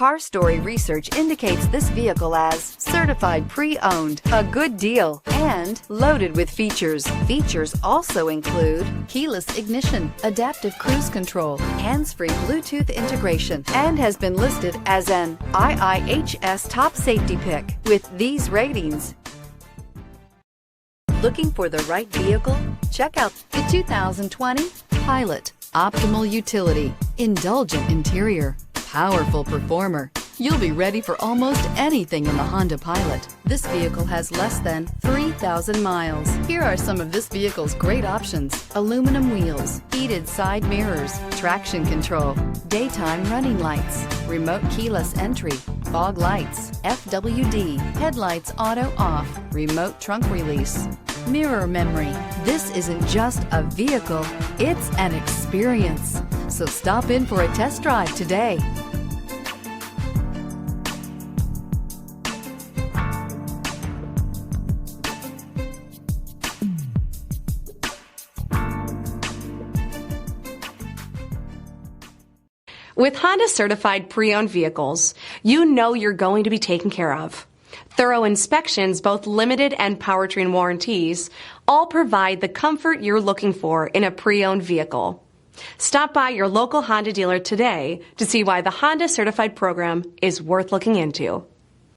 Car Story research indicates this vehicle as certified pre-owned, a good deal, and loaded with features. Features also include keyless ignition, adaptive cruise control, hands-free Bluetooth integration, and has been listed as an IIHS top safety pick with these ratings. Looking for the right vehicle? Check out the 2020 Pilot. Optimal utility, indulgent interior, powerful performer. You'll be ready for almost anything in the Honda Pilot. This vehicle has less than 3,000 miles. Here are some of this vehicle's great options: aluminum wheels, heated side mirrors, traction control, daytime running lights, remote keyless entry, fog lights, FWD, headlights auto off, remote trunk release, mirror memory. This isn't just a vehicle, it's an experience. So stop in for a test drive today. With Honda certified pre-owned vehicles, you know you're going to be taken care of. Thorough inspections, both limited and powertrain warranties, all provide the comfort you're looking for in a pre-owned vehicle. Stop by your local Honda dealer today to see why the Honda Certified program is worth looking into.